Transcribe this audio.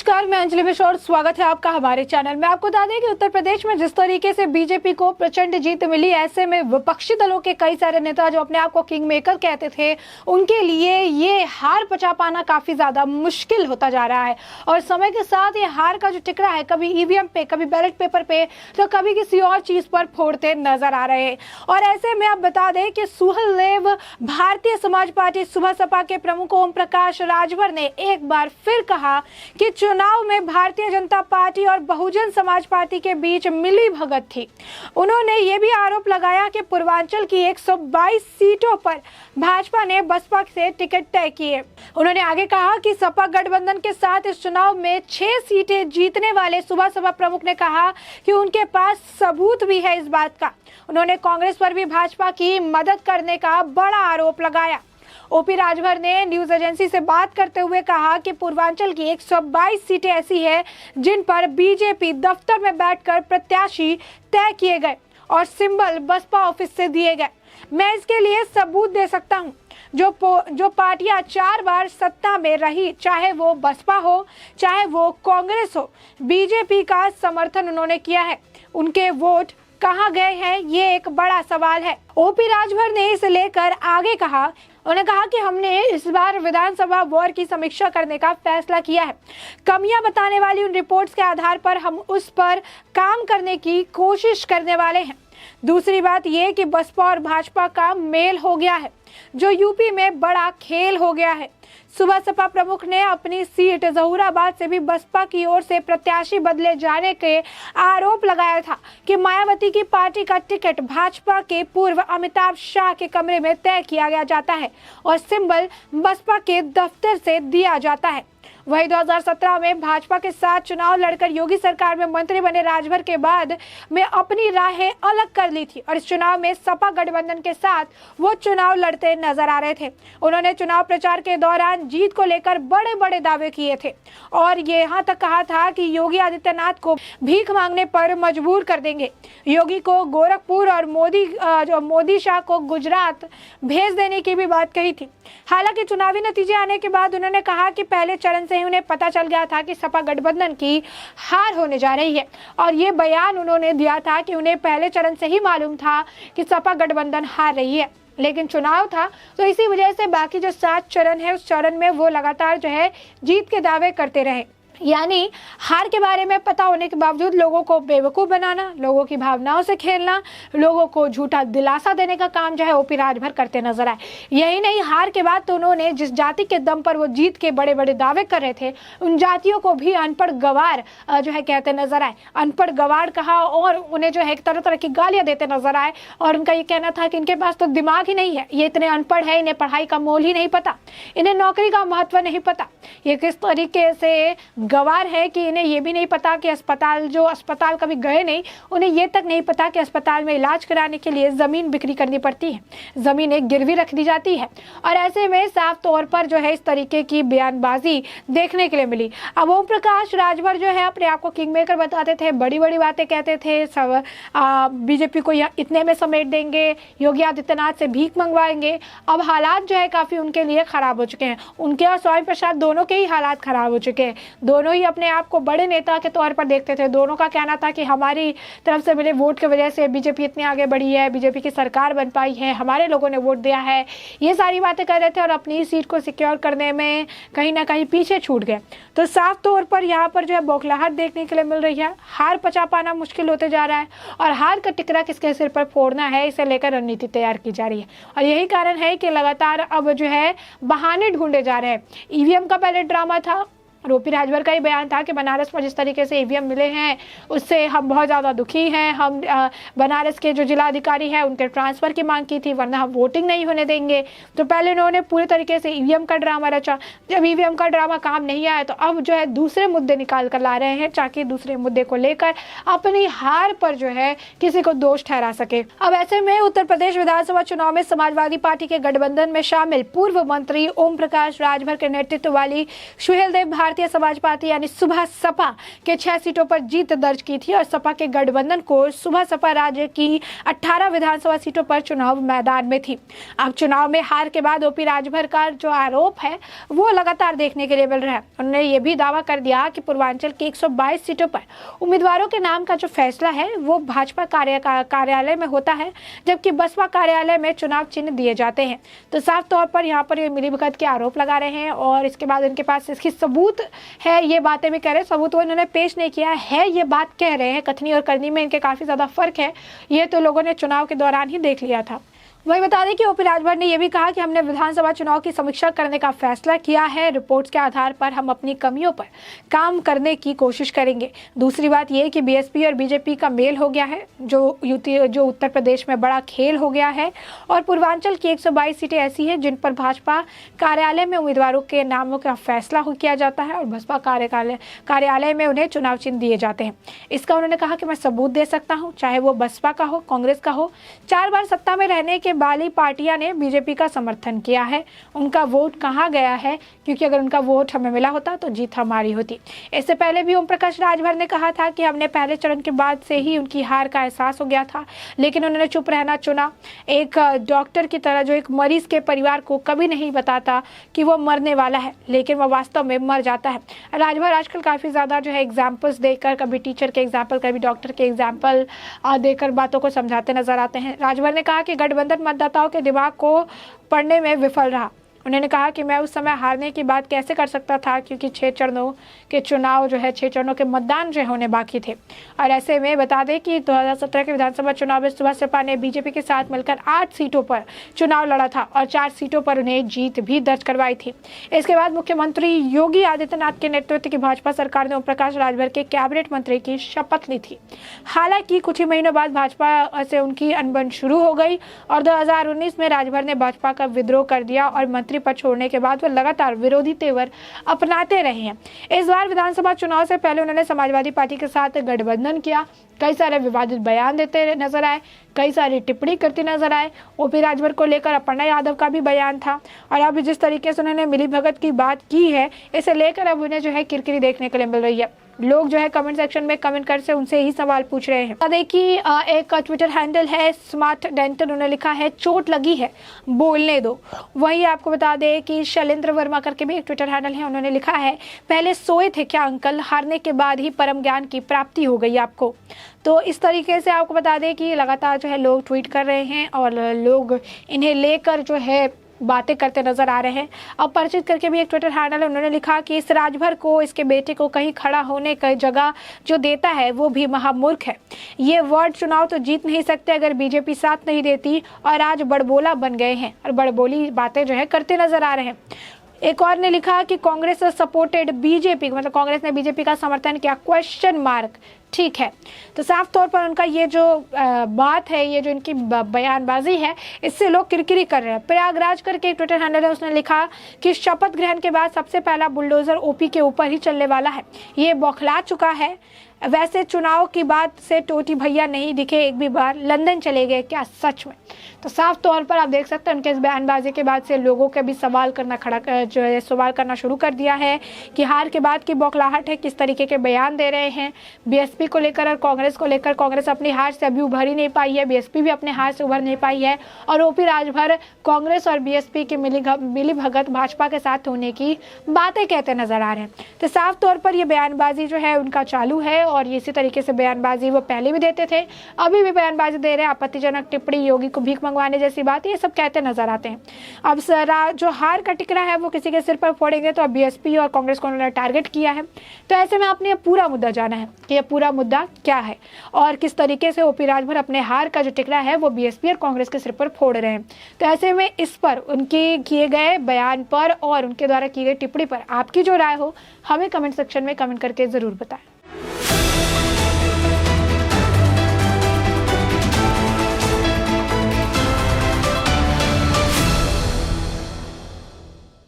नमस्कार, मैं अंजलि मिश्र, स्वागत है आपका हमारे चैनल में। आपको बता दें कि उत्तर प्रदेश में जिस तरीके से बीजेपी को प्रचंड जीत मिली, ऐसे में विपक्षी दलों के कई सारे नेता जो अपने आप को किंग मेकर कहते थे, उनके लिए ये हार पचा पाना काफी ज्यादा मुश्किल होता जा रहा है। और समय के साथ ये हार का जो टिकड़ा है, कभी ईवीएम पे, कभी बैलेट पेपर पे, तो कभी किसी और चीज पर फोड़ते नजर आ रहे हैं। और ऐसे में आप बता दें कि सुहेलदेव भारतीय समाज पार्टी सुबह सपा के प्रमुख ओम प्रकाश राजभर ने एक बार फिर कहा कि चुनाव में भारतीय जनता पार्टी और बहुजन समाज पार्टी के बीच मिली भगत थी। उन्होंने ये भी आरोप लगाया कि पूर्वांचल की 122 सीटों पर भाजपा ने बसपा से टिकट तय किए। उन्होंने आगे कहा कि सपा गठबंधन के साथ इस चुनाव में 6 सीटें जीतने वाले सुबह सपा प्रमुख ने कहा कि उनके पास सबूत भी है इस बात का। उन्होंने कांग्रेस पर भी भाजपा की मदद करने का बड़ा आरोप लगाया। ओपी राजभर ने न्यूज एजेंसी से बात करते हुए कहा कि पूर्वांचल की 122 सीटें ऐसी हैं जिन पर बीजेपी दफ्तर में बैठकर प्रत्याशी तय किए गए और सिंबल बसपा ऑफिस से दिए गए। मैं इसके लिए सबूत दे सकता हूं। जो पार्टियां 4 बार सत्ता में रही, चाहे वो बसपा हो चाहे वो कांग्रेस हो, बीजेपी का समर्थन उन्होंने किया है। उनके वोट कहाँ गए हैं, ये एक बड़ा सवाल है। ओपी राजभर ने इसे लेकर आगे कहा, उन्होंने कहा कि हमने इस बार विधानसभा वॉर की समीक्षा करने का फैसला किया है। कमियां बताने वाली उन रिपोर्ट्स के आधार पर हम उस पर काम करने की कोशिश करने वाले हैं। दूसरी बात यह कि बसपा और भाजपा का मेल हो गया है, जो यूपी में बड़ा खेल हो गया है। सुबह सपा प्रमुख ने अपनी सीट जहूराबाद से भी बसपा की ओर से प्रत्याशी बदले जाने के आरोप लगाया था कि मायावती की पार्टी का टिकट भाजपा के पूर्व अमिताभ शाह के कमरे में तय किया गया जाता है और सिंबल बसपा के दफ्तर से दिया जाता है। वही 2017 में भाजपा के साथ चुनाव लड़कर योगी सरकार में मंत्री बने राजभर के बाद में अपनी राहें अलग कर ली थी और इस चुनाव में सपा गठबंधन के साथ वो चुनाव लड़ते नजर आ रहे थे। उन्होंने चुनाव प्रचार के दौरान जीत को लेकर बड़े बड़े दावे किए थे और ये यहाँ तक कहा था कि योगी आदित्यनाथ को भीख मांगने पर मजबूर कर देंगे। योगी को गोरखपुर और मोदी शाह को गुजरात भेज देने की भी बात कही थी। हालांकि चुनावी नतीजे आने के बाद उन्होंने कहा कि पहले चरण से ही उन्हें पता चल गया था कि सपा गठबंधन की हार होने जा रही है और ये बयान उन्होंने दिया था कि उन्हें पहले चरण से ही मालूम था कि सपा गठबंधन हार रही है, लेकिन चुनाव था तो इसी वजह से बाकी जो 7 चरण है उस चरण में वो लगातार जो है जीत के दावे करते रहे। यानी हार के बारे में पता होने के बावजूद लोगों को बेवकूफ़ बनाना, लोगों की भावनाओं से खेलना, लोगों को झूठा दिलासा देने का काम जो है ओपी राजभर करते नजर आए। यही नहीं, हार के बाद तो उन्होंने जिस जाति के दम पर वो जीत के बड़े बड़े दावे कर रहे थे, उन जातियों को भी अनपढ़ गवार जो है कहते नजर आए। अनपढ़ गवार कहा और उन्हें जो है तरह तरह की गालियाँ देते नजर आए और उनका ये कहना था कि इनके पास तो दिमाग ही नहीं है, ये इतने अनपढ़ है, इन्हें पढ़ाई का मोल ही नहीं पता, इन्हें नौकरी का महत्व नहीं पता। ये किस तरीके से गवार है कि इन्हें ये भी नहीं पता कि अस्पताल कभी गए नहीं, उन्हें ये तक नहीं पता कि अस्पताल में इलाज कराने के लिए ज़मीन बिक्री करनी पड़ती है, ज़मीन एक गिरवी रख दी जाती है। और ऐसे में साफ तौर पर जो है इस तरीके की बयानबाजी देखने के लिए मिली। अब ओम प्रकाश राजभर जो है अपने आप को किंग मेकर बताते थे, बड़ी बड़ी बातें कहते थे, सब बीजेपी को इतने में समेट देंगे, योगी आदित्यनाथ से भीख मंगवाएंगे। अब हालात जो है काफ़ी उनके लिए ख़राब हो चुके हैं, उनके और स्वामी प्रसाद दोनों के ही हालात ख़राब हो चुके हैं। दोनों ही अपने आप को बड़े नेता के तौर पर देखते थे। दोनों का कहना था कि हमारी तरफ से मिले वोट की वजह से बीजेपी इतनी आगे बढ़ी है, बीजेपी की सरकार बन पाई है, हमारे लोगों ने वोट दिया है, ये सारी बातें कर रहे थे और अपनी सीट को सिक्योर करने में कहीं ना कहीं पीछे छूट गए। तो साफ तौर पर यहाँ पर जो है बौखलाहट देखने के लिए मिल रही है। हार पचा पाना मुश्किल होते जा रहा है और हार का टिकरा किसके सिर पर फोड़ना है, इसे लेकर रणनीति तैयार की जा रही है और यही कारण है कि लगातार अब जो है बहाने ढूंढे जा रहे हैं। ईवीएम का पहले ड्रामा था, ओपी राजभर का ही बयान था कि बनारस में जिस तरीके से ईवीएम मिले हैं उससे हम बहुत ज़्यादा दुखी हैं। हम बनारस के जो जिला अधिकारी हैं उनके ट्रांसफ़र की मांग की थी, वरना हम वोटिंग नहीं होने देंगे। तो पहले उन्होंने पूरे तरीके से ईवीएम का ड्रामा रचा। जब ईवीएम का ड्रामा काम नहीं आया तो अब जो है दूसरे मुद्दे निकाल कर ला रहे हैं ताकि दूसरे मुद्दे को लेकर अपनी हार पर जो है किसी को दोष ठहरा सके। अब ऐसे में उत्तर प्रदेश विधानसभा चुनाव में समाजवादी पार्टी के गठबंधन में शामिल पूर्व मंत्री ओम प्रकाश राजभर के नेतृत्व वाली सुहेलदेव भारतीय समाज पार्टी यानी सुबह सपा के 6 सीटों पर जीत दर्ज की थी और सपा के गठबंधन को सुबह सपा राज्य की 18 विधानसभा सीटों पर चुनाव मैदान में थी। अब चुनाव में हार के बाद ओपी राजभर का जो आरोप है वो लगातार देखने के लिए मिल रहा है। उन्होंने ये भी दावा कर दिया कि पूर्वांचल की 122 सीटों पर उम्मीदवारों के नाम का जो फैसला है वो भाजपा कार्यालय में होता है, जबकि बसपा कार्यालय में चुनाव चिन्ह दिए जाते हैं। तो साफ तौर पर यहाँ पर ये मिलीभगत के आरोप लगा रहे हैं और इसके बाद उनके पास इसकी सबूत है, ये बातें भी कह रहे हैं। सबूत वो इन्होंने पेश नहीं किया है, ये बात कह रहे हैं। कथनी और करनी में इनके काफी ज्यादा फर्क है, ये तो लोगों ने चुनाव के दौरान ही देख लिया था। वही बता दें कि ओपी राजभर ने यह भी कहा कि हमने विधानसभा चुनाव की समीक्षा करने का फैसला किया है। रिपोर्ट्स के आधार पर हम अपनी कमियों पर काम करने की कोशिश करेंगे। दूसरी बात यह कि बीएसपी और बीजेपी का मेल हो गया है, जो उत्तर प्रदेश में बड़ा खेल हो गया है और पूर्वांचल की 122 सीटें ऐसी हैं जिन पर भाजपा कार्यालय में उम्मीदवारों के नामों का फैसला किया जाता है और बसपा कार्यालय में उन्हें चुनाव चिन्ह दिए जाते हैं। इसका उन्होंने कहा कि मैं सबूत दे सकता हूँ, चाहे वो बसपा का हो, कांग्रेस का हो। 4 बार सत्ता में रहने के बाली पार्टियां ने बीजेपी का समर्थन किया है। उनका वोट कहाँ गया है, क्योंकि अगर उनका वोट हमें मिला होता तो जीत हमारी होती। इससे पहले भी ओम प्रकाश राजभर ने कहा था कि हमने पहले चरण के बाद से ही उनकी हार का एहसास हो गया था, लेकिन उन्होंने चुप रहना चुना। एक डॉक्टर की तरह जो एक मरीज के परिवार को कभी नहीं बताता कि वो मरने वाला है, लेकिन वह वास्तव में मर जाता है। राजभर आजकल काफी ज्यादा जो है एग्जाम्पल्स देकर, कभी टीचर के एग्जाम्पल, कभी डॉक्टर के एग्जाम्पल देकर बातों को समझाते नजर आते हैं। राजभर ने कहा कि गठबंधन मतदाताओं के दिमाग को पढ़ने में विफल रहा। उन्होंने कहा कि मैं उस समय हारने की बात कैसे कर सकता था, क्योंकि 6 चरणों के चुनाव जो है 6 चरणों के मतदान जो होने बाकी थे। और ऐसे में बता दें कि 2017 के विधानसभा चुनाव में सुबह सपा ने बीजेपी के साथ मिलकर 8 सीटों पर चुनाव लड़ा था और 4 सीटों पर उन्हें जीत भी दर्ज करवाई थी। इसके बाद मुख्यमंत्री योगी आदित्यनाथ के नेतृत्व की भाजपा सरकार ने ओम प्रकाश राजभर के कैबिनेट मंत्री की शपथ ली थी। हालांकि कुछ ही महीनों बाद भाजपा से उनकी अनबन शुरू हो गई और 2019 में राजभर ने भाजपा का विद्रोह कर दिया और मंत्री पद छोड़ने के बाद वो लगातार विरोधी तेवर अपनाते रहे हैं। इस बार विधानसभा चुनाव से पहले उन्होंने समाजवादी पार्टी के साथ गठबंधन किया, कई सारे विवादित बयान देते नजर आए, कई सारी टिप्पणी करते नजर आए। ओपी राजभर को लेकर अपर्णा यादव का भी बयान था और अब जिस तरीके से उन्होंने मिलीभगत की बात की है, इसे लेकर अब उन्हें जो है किरकिरी देखने के लिए मिल रही है। लोग जो है कमेंट सेक्शन में कमेंट कर से उनसे ही सवाल पूछ रहे हैं। देखिए एक ट्विटर हैंडल है स्मार्ट डेंटल, उन्होंने लिखा है चोट लगी है बोलने दो। वही आपको बता दें कि शैलेंद्र वर्मा करके भी एक ट्विटर हैंडल है, उन्होंने लिखा है पहले सोए थे क्या अंकल, हारने के बाद ही परम ज्ञान की प्राप्ति हो गई आपको। तो इस तरीके से आपको बता दें कि लगातार जो है लोग ट्वीट कर रहे हैं और लोग इन्हें लेकर जो है बातें करते नजर आ रहे हैं। अब परिचित करके भी एक ट्विटर हैंडल है, उन्होंने लिखा कि इस राजभर को, इसके बेटे को कहीं खड़ा होने की जगह जो देता है वो भी महामूर्ख है। ये वर्ड चुनाव तो जीत नहीं सकते अगर बीजेपी साथ नहीं देती और आज बड़बोला बन गए हैं और बड़बोली बातें जो है करते नजर आ रहे हैं। एक और ने लिखा कि कांग्रेस सपोर्टेड बीजेपी, मतलब कांग्रेस ने बीजेपी का समर्थन किया, क्वेश्चन मार्क। ठीक है, तो साफ तौर पर उनका ये जो बात है, ये जो इनकी बयानबाजी है, इससे लोग किरकिरी कर रहे हैं। प्रयागराज करके एक ट्विटर हैंडल है, उसने लिखा कि शपथ ग्रहण के बाद सबसे पहला बुलडोजर ओपी के ऊपर ही चलने वाला है, ये बौखला चुका है। वैसे चुनाव की बात से टोटी भैया नहीं दिखे एक भी बार, लंदन चले गए क्या सच में? तो साफ तौर पर आप देख सकते हैं उनके इस बयानबाजी के बाद से लोगों के भी सवाल करना शुरू कर दिया है कि हार के बाद की बौखलाहट है, किस तरीके के बयान दे रहे हैं बीएसपी को लेकर और कांग्रेस को लेकर। कांग्रेस अपनी हार से अभी उभर ही नहीं पाई है, बीएसपी भी अपने हार से उभर नहीं पाई है और ओपी राजभर कांग्रेस और बीएसपी की मिलीभगत भाजपा के साथ होने की बातें कहते नजर आ रहे हैं। तो साफ तौर पर ये बयानबाजी जो है उनका चालू है और इसी तरीके से बयानबाजी वो पहले भी देते थे, अभी भी बयानबाजी दे रहे हैं। आपत्तिजनक टिप्पणी, योगी को भीख मंगवाने जैसी बात, ये सब कहते नजर आते हैं। अब जो हार का टिकरा है वो किसी के सिर पर फोड़ेंगे, तो अब बीएसपी और कांग्रेस को उन्होंने टारगेट किया है। तो ऐसे में आपने पूरा मुद्दा जाना है कि यह पूरा मुद्दा क्या है और किस तरीके से ओपी राजभर अपने हार का जो टिकरा है वो बीएसपी और कांग्रेस के सिर पर फोड़ रहे हैं। तो ऐसे में इस पर, उनके किए गए बयान पर और उनके द्वारा की गई टिप्पणी पर आपकी जो राय हो, हमें कमेंट सेक्शन में कमेंट करके जरूर बताएं।